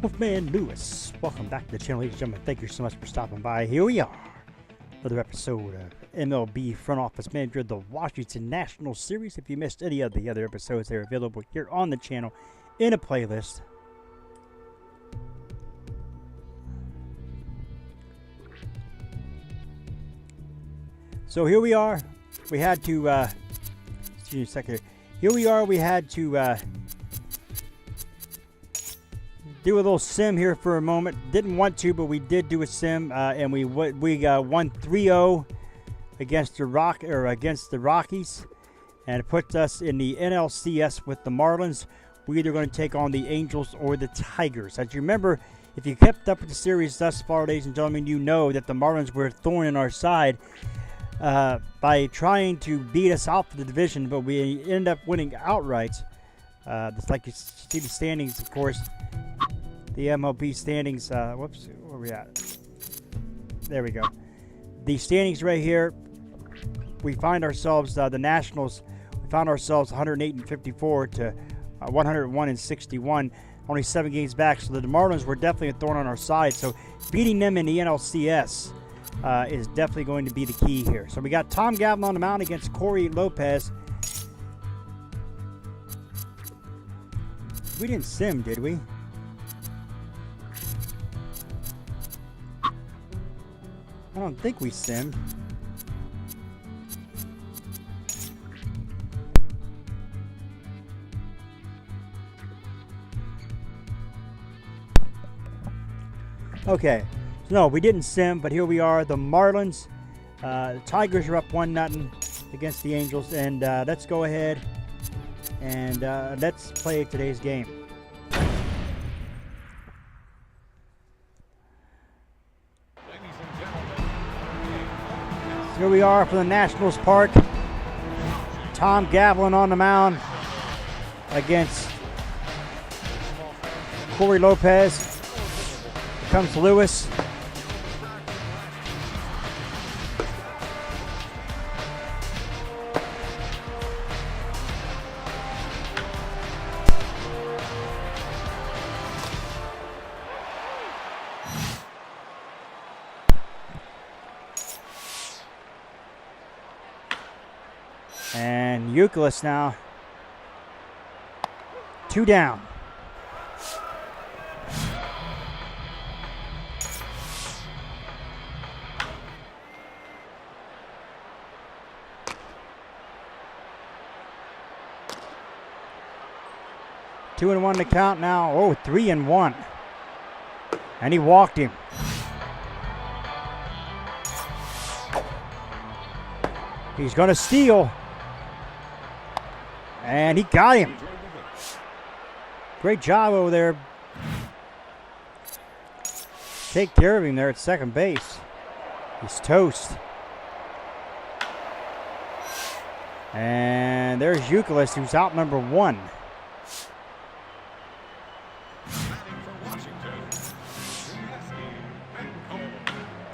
Wolfman Lewis. Welcome back to the channel, ladies and gentlemen. Thank you so much for stopping by. Here we are. Another episode of MLB Front Office Manager, the Washington Nationals Series. If you missed any of the other episodes, they're available here on the channel in a playlist. So here we are. We had to, excuse me a second. Here we are. We had to do a little sim here for a moment. Didn't want to, but we did do a sim, and we won 3-0 against the Rockies, and it puts us in the NLCS with the Marlins. We're either going to take on the Angels or the Tigers. As you remember, if you kept up with the series thus far, ladies and gentlemen, you know that the Marlins were a thorn in our side by trying to beat us out for the division, but we ended up winning outright. Just like you see the standings, of course. The MLB standings, whoops, where are we at? There we go. The standings right here, we find ourselves, the Nationals, we found ourselves 108-54 to 101-61, only 7 games back. So the Marlins were definitely a thorn on our side. So beating them in the NLCS is definitely going to be the key here. So we got Tom Gavin on the mound against Corey Lopez. We didn't sim, did we? I don't think we simmed. Okay, so no, we didn't sim, but here we are, the Marlins. The Tigers are up 1-0 against the Angels, and let's go ahead and let's play today's game. Here we are for the Nationals Park. Tom Gavin on the mound against Corey Lopez. Here comes Lewis. And Euclid now. 2 down. Two and 1 to count now. Oh, 3-1. And he walked him. He's going to steal. And he got him. Great job over there. Take care of him there at second base. He's toast. And there's Euclid, who's out number 1.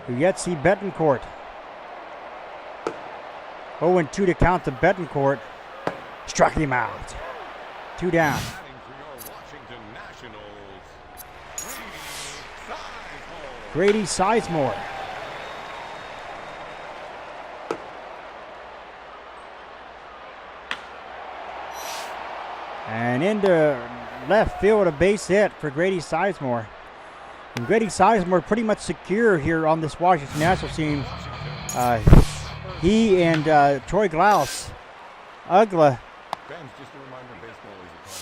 Uyetzi Betancourt. 0-2 to count to Betancourt. Struck him out. 2 down. Grady Sizemore. And into left field, a base hit for Grady Sizemore. And Grady Sizemore pretty much secure here on this Washington Nationals team. He and Troy Glaus, Ugla,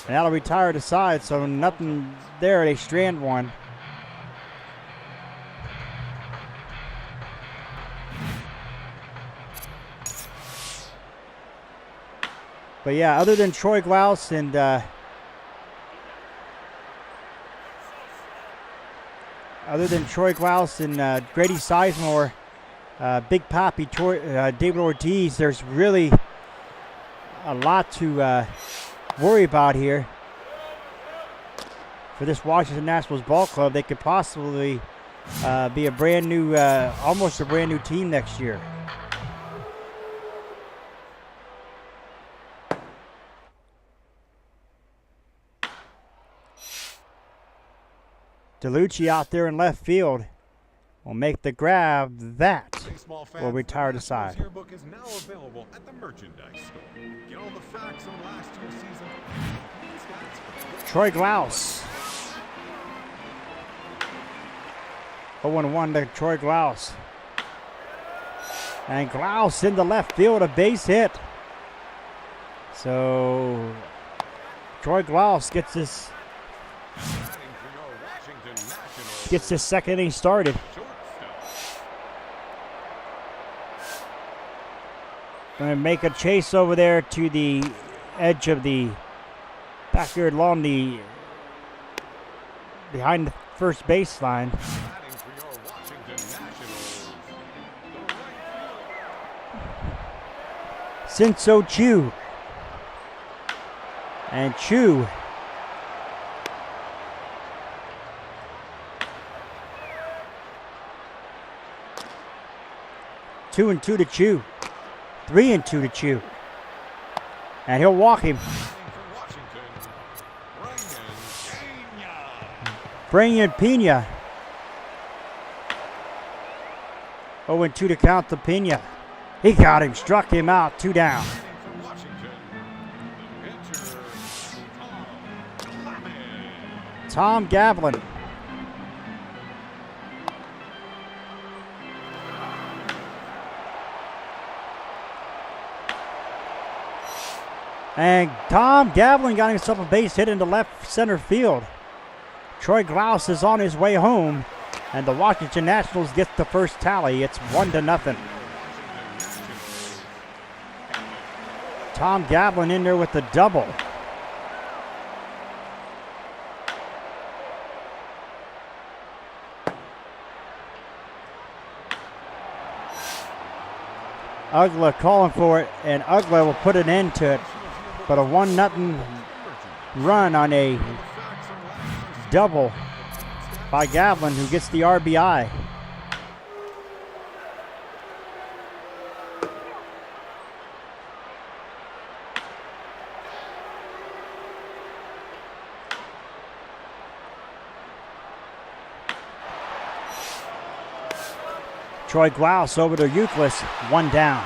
and that'll retire to side, so nothing there. They strand one. But yeah, other than Troy Glaus and Grady Sizemore, Big Papi, David Ortiz, there's really a lot to worry about here for this Washington Nationals ball club. They could possibly be a brand new, almost a brand new team next year. DeLucci out there in left field will make the grab. That will retire the side. Yearbook is now available at the merchandise store. Get all the facts on last year's season. Troy Glaus. 0-1 to Troy Glaus. And Glaus in the left field, a base hit. So Troy Glaus gets this second inning started. Going to make a chase over there to the edge of the backyard along the behind the first baseline. Sinso Chu. And Chu two and two to Chu. 3-2 to Chu. And he'll walk him. Brian Pena. 0-2 to count to Pena. He got him, struck him out, 2 down. Tom Gavlin. And Tom Gavlin got himself a base hit into left center field. Troy Glaus is on his way home, and the Washington Nationals get the first tally. It's 1-0. Tom Gavlin in there with the double. Ugla calling for it, and Ugla will put an end to it. But a 1-0 run on a double by Gavlin, who gets the RBI. Troy Glaus over to Euclid, 1 down.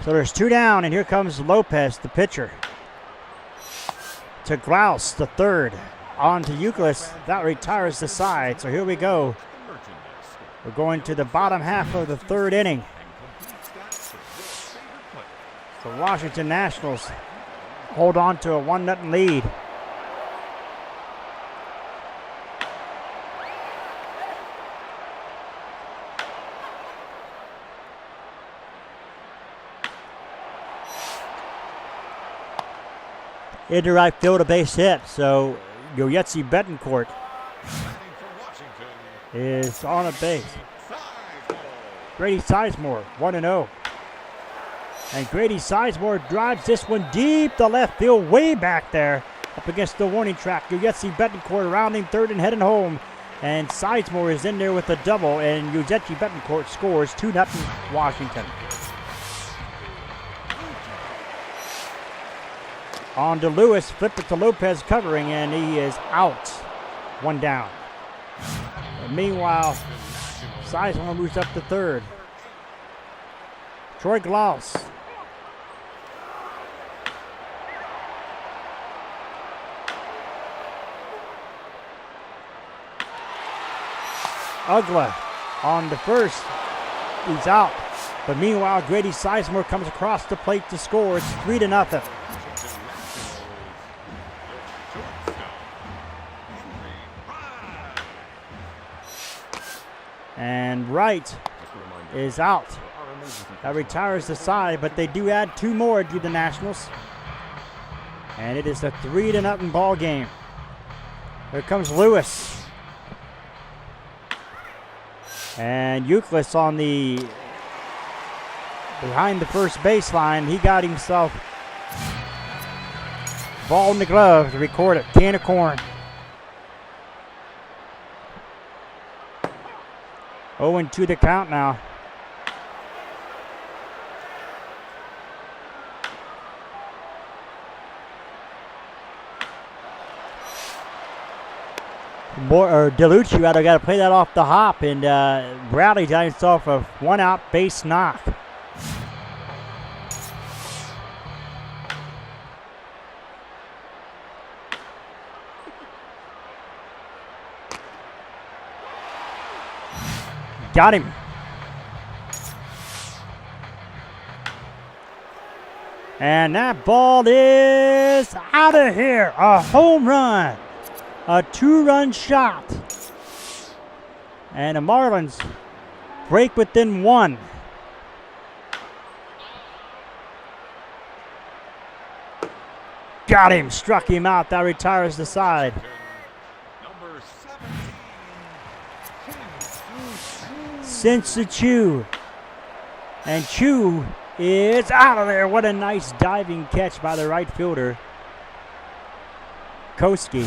So there's 2 down, and here comes Lopez, the pitcher. To Glaus, the third. On to Euclid. That retires the side. So here we go. We're going to the bottom half of the 3rd inning. The Washington Nationals hold on to a 1-0 lead. Into right field, a base hit. So Yetzi Betancourt is on a base. Grady Sizemore, 1-0. And Grady Sizemore drives this one deep to left field, way back there, up against the warning track. Yetzi Betancourt around him, third and heading home. And Sizemore is in there with a double, and Yetzi Betancourt scores 2-0 Washington. On to Lewis, flip it to Lopez covering, and he is out. 1 down. And meanwhile, Sizemore moves up to third. Troy Glaus. Ugla on the first. He's out. But meanwhile, Grady Sizemore comes across the plate to score. It's 3-0. And Wright is out. That retires the side, but they do add 2 more to the Nationals. And it is a 3-0 ball game. Here comes Lewis. And Euclid on the behind the first baseline. He got himself ball in the glove to record it. Can of corn. 0-2 the count now. DeLucci got to play that off the hop, and Bradley got himself a 1-out base knock. Got him. And that ball is out of here. A home run. A 2-run shot. And the Marlins break within 1. Got him. Struck him out. That retires the side. Number 17. Since Chu. And Chu is out of there. What a nice diving catch by the right fielder, Koski.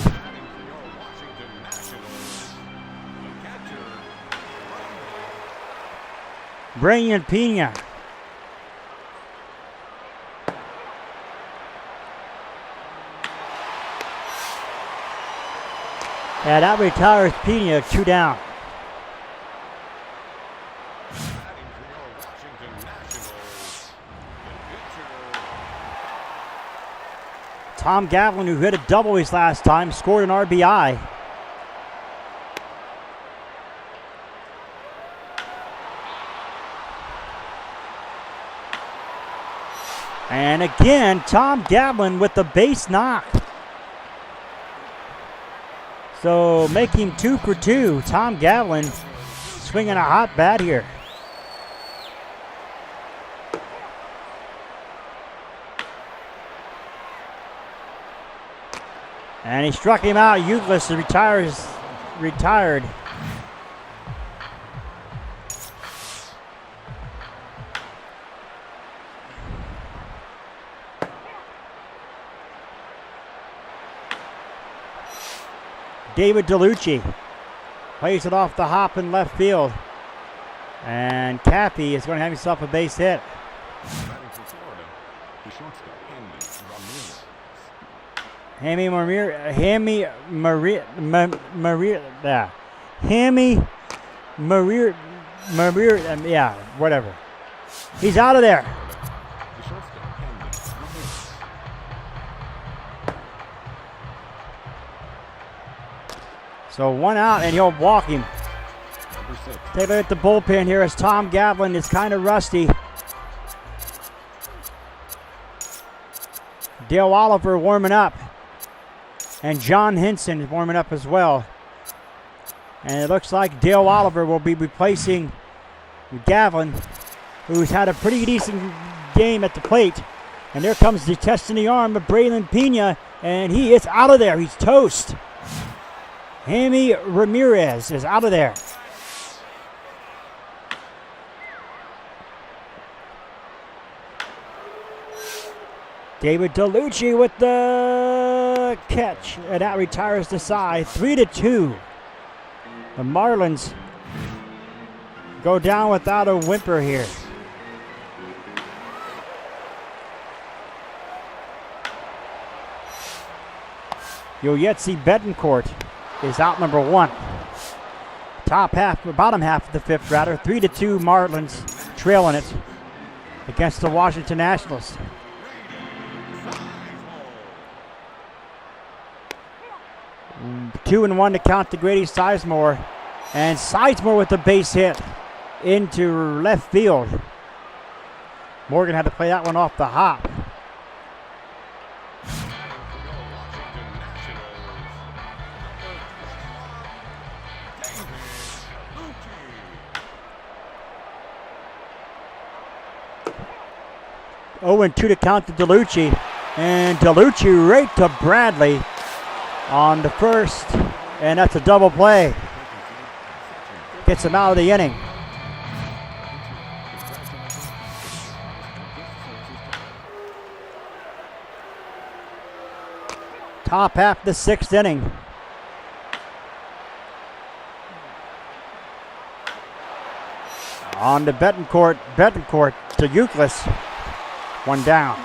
Brian Pena. Yeah, that retires Pena. 2 down. Tom Gavlin, who hit a double his last time, scored an RBI. And again, Tom Gavlin with the base knock. So make him 2 for 2. Tom Gavlin swinging a hot bat here. And he struck him out. Euclid retired. David DeLucci plays it off the hop in left field. And Cappy is going to have himself a base hit. Hammy Maria, yeah, whatever. He's out of there. So 1 out, and he'll walk him. Take a look at the bullpen here as Tom Gavlin is kind of rusty. Dale Oliver warming up. And John Henson is warming up as well. And it looks like Dale Oliver will be replacing Gavlin, who's had a pretty decent game at the plate. And there comes the test in the arm of Braylon Pena, and he is out of there. He's toast. Jaime Ramirez is out of there. David DeLucci with the catch, and that retires the side. 3-2. The Marlins go down without a whimper here. Yoyetsi Betancourt is out number 1. Bottom half of the 5th, rather. 3-2 Marlins trailing it against the Washington Nationals. Two and 1 to count to Grady Sizemore. And Sizemore with the base hit into left field. Morgan had to play that one off the hop. Oh, and 2 to count to DeLucci. And DeLucci right to Bradley on the first. And that's a double play. Gets him out of the inning. Top half of the 6th inning. On to Betancourt. Betancourt to Euclid. One down.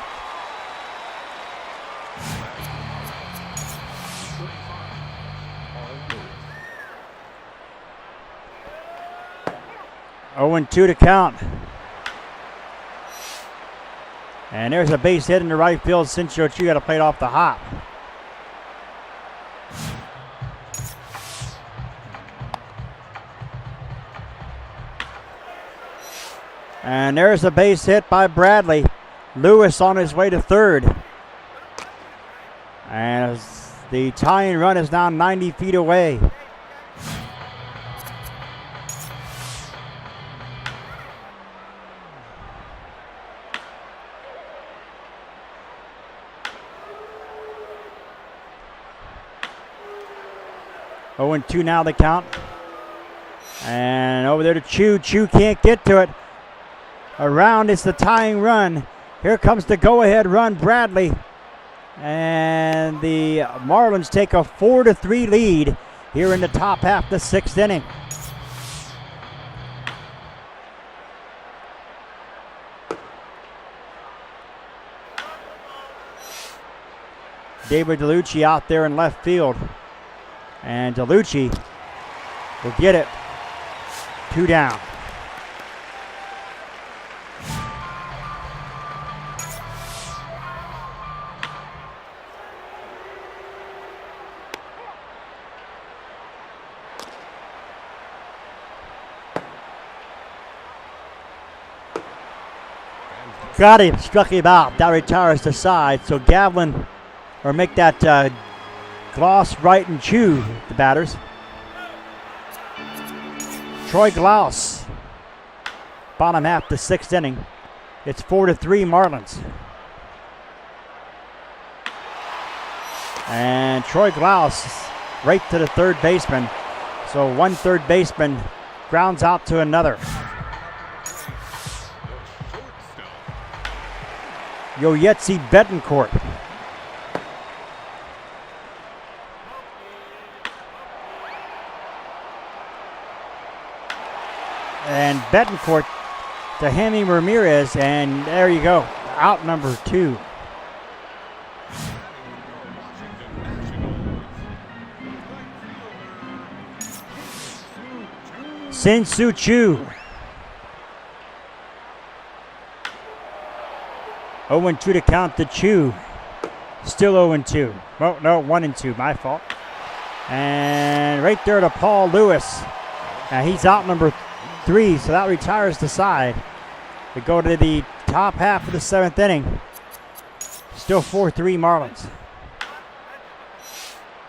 Oh, 0-2 to count. And there's a base hit in the right field. Sincho Chu got to play it off the hop. And there's a base hit by Bradley. Lewis on his way to third. As the tying run is now 90 feet away. Oh, 0-2 now the count. And over there to Chu. Chu can't get to it. Around is the tying run. Here comes the go-ahead run, Bradley. And the Marlins take a 4-3 lead here in the top half of the 6th inning. David DeLucci out there in left field. And DeLucci will get it. 2 down. Got him, struck him out. That retires the side. So Gavlin, or make that Gloss, Wright, and Chu, the batters. Troy Glaus, bottom half the 6th inning. It's 4-3 Marlins. And Troy Glaus right to the third baseman. So one third baseman grounds out to another. Yoyetsi Betancourt. And Betancourt to Jaime Ramirez, and there you go, out number 2. Sin-Soo Choo. 0-2 to count to Chu. Still 0-2. Oh, no, 1-2, my fault. And right there to Paul Lewis. Now he's out number 3, so that retires the side. We go to the top half of the 7th inning. Still 4-3 Marlins.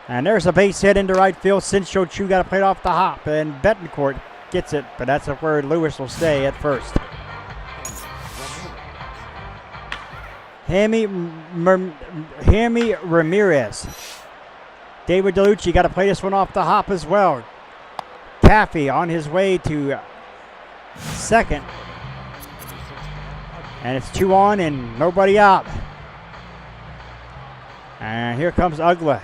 And there's a base hit into right field. Sincho Chu got to play it off the hop, and Betancourt gets it, but that's where Lewis will stay at first. Jaime Ramirez. David DeLucci got to play this one off the hop as well. Caffey on his way to second. And it's 2 on and nobody out. And here comes Ugla.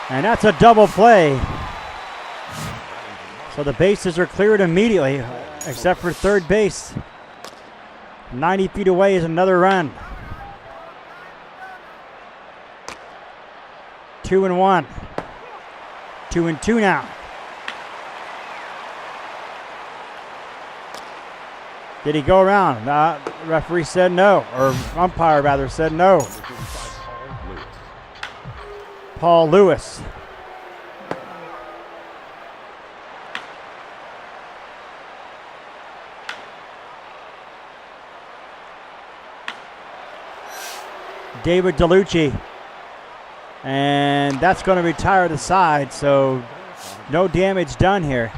And that's a double play. So the bases are cleared immediately, except for third base. 90 feet away is another run. 2-1. 2-2 now. Did he go around? Referee said no, or umpire rather said no. Paul Lewis. David DeLucci. And that's going to retire the side, so no damage done here.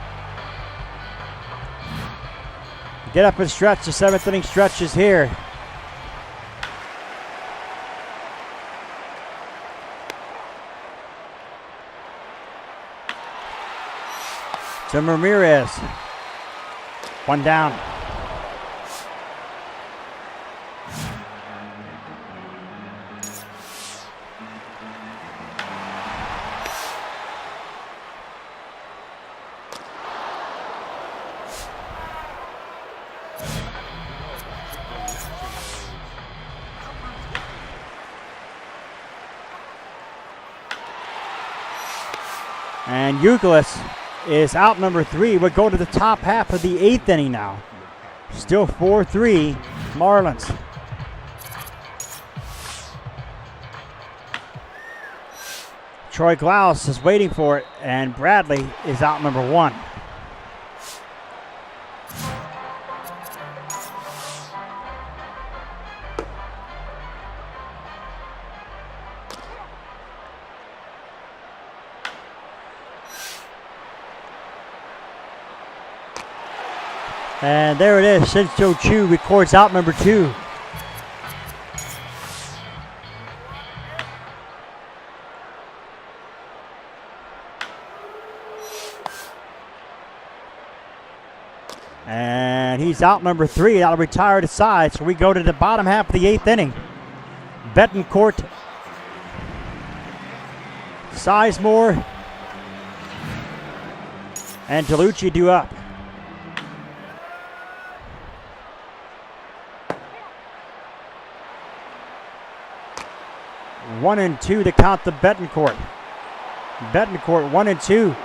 Get up and stretch. The 7th inning stretch is here. to Ramirez. One down. And Euclid is out number 3. We'll go to the top half of the 8th inning now. Still 4-3 Marlins. Troy Glaus is waiting for it, and Bradley is out number 1. And there it is. Shin-Soo Choo records out number 2. And he's out number 3. That'll retire to side. So we go to the bottom half of the 8th inning. Betancourt, Sizemore, and DeLucci due up. 1-2 to count the Betancourt. Betancourt 1-2.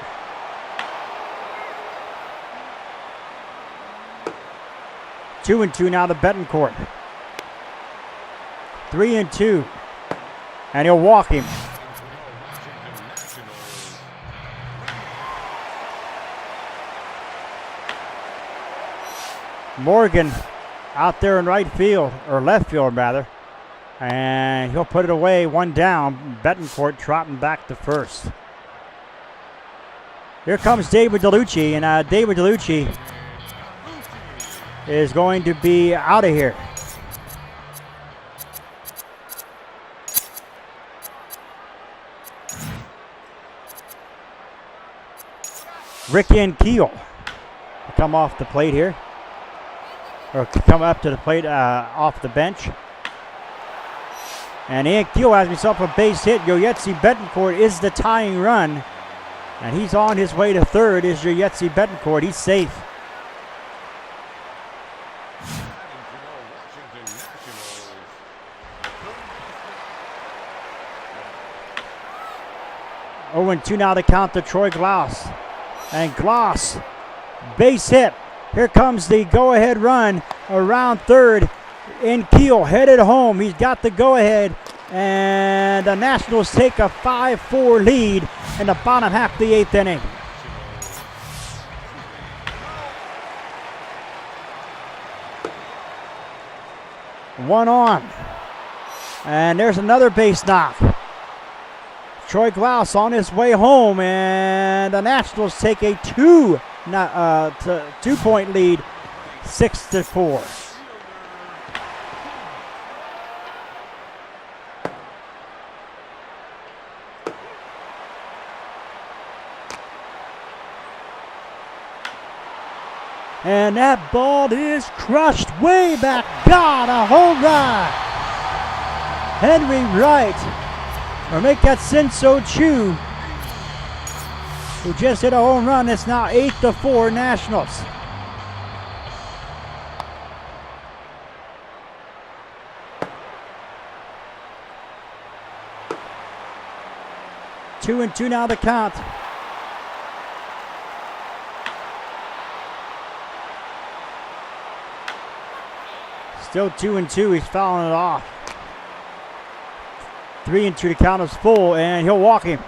Two and 2 now to Betancourt. 3-2. And he'll walk him. Morgan out there in right field, or left field rather. And he'll put it away, 1 down. Betancourt trotting back to first. Here comes David DeLucci, and David DeLucci is going to be out of here. Ricky and Keel come off the plate here, or come up to the plate off the bench. And Ian Keel has himself a base hit. Yoyetsi Betancourt is the tying run. And he's on his way to third is Yoyetsi Betancourt. He's safe. Oh, and 2 now to count to Troy Glaus. And Glaus, base hit. Here comes the go-ahead run around third. In Keel headed home. He's got the go-ahead, and the Nationals take a 5-4 lead in the bottom half of the 8th inning. One on, and there's another base knock. Troy Glaus on his way home, and the Nationals take a 2-point lead, 6-4. And that ball is crushed way back. God, a home run. Henry Wright, or make that Shin-Soo Choo, who just hit a home run. It's now 8-4 Nationals. Two and 2 now to count. Still 2-2. He's fouling it off. 3-2 to count is full, and he'll walk him.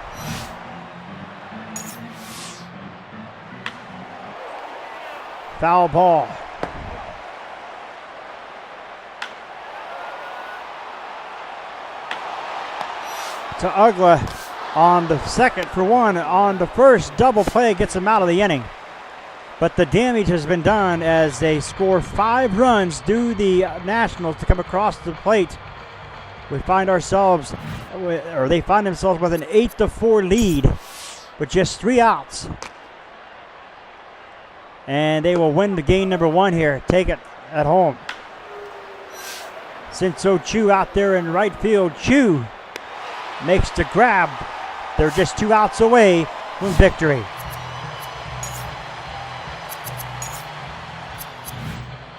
Foul ball. To Ugla on the second for 1. On the first, double play gets him out of the inning. But the damage has been done as they score 5 runs due the Nationals to come across the plate. We find ourselves, or they find themselves with an 8-4 lead with just 3 outs. And they will win the game number 1 here. Take it at home. Sinso Chu out there in right field. Chu makes the grab. They're just 2 outs away from victory.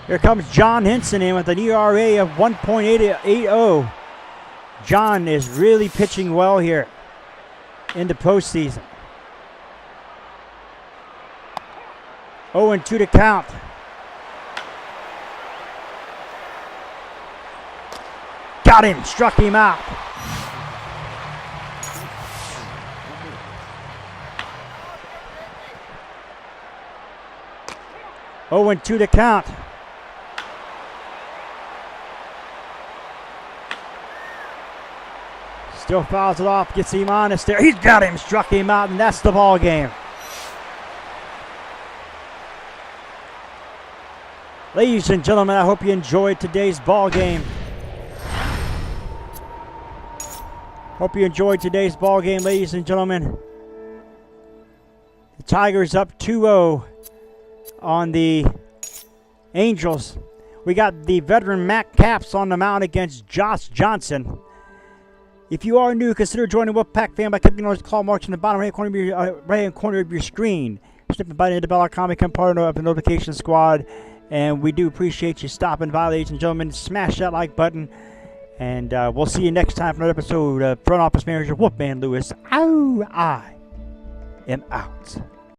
Here comes John Henson in with an ERA of 1.80. John is really pitching well here in the postseason. 0-2 to count. Got him, struck him out. Oh, and 2 to count. Still fouls it off, gets him honest there. He's got him, struck him out, and that's the ball game. Ladies and gentlemen, I hope you enjoyed today's ball game. Hope you enjoyed today's ball game, ladies and gentlemen. The Tigers up 2-0 on the Angels. We got the veteran Matt Capps on the mound against Josh Johnson. If you are new, consider joining Wolfpack Fan by clicking on those claw marks in the bottom right-hand corner of your screen. Snip and bite into the bell icon, become part of the notification squad. And we do appreciate you stopping by, ladies and gentlemen. Smash that like button. And we'll see you next time for another episode of Front Office Manager Wolfman Lewis. I am out.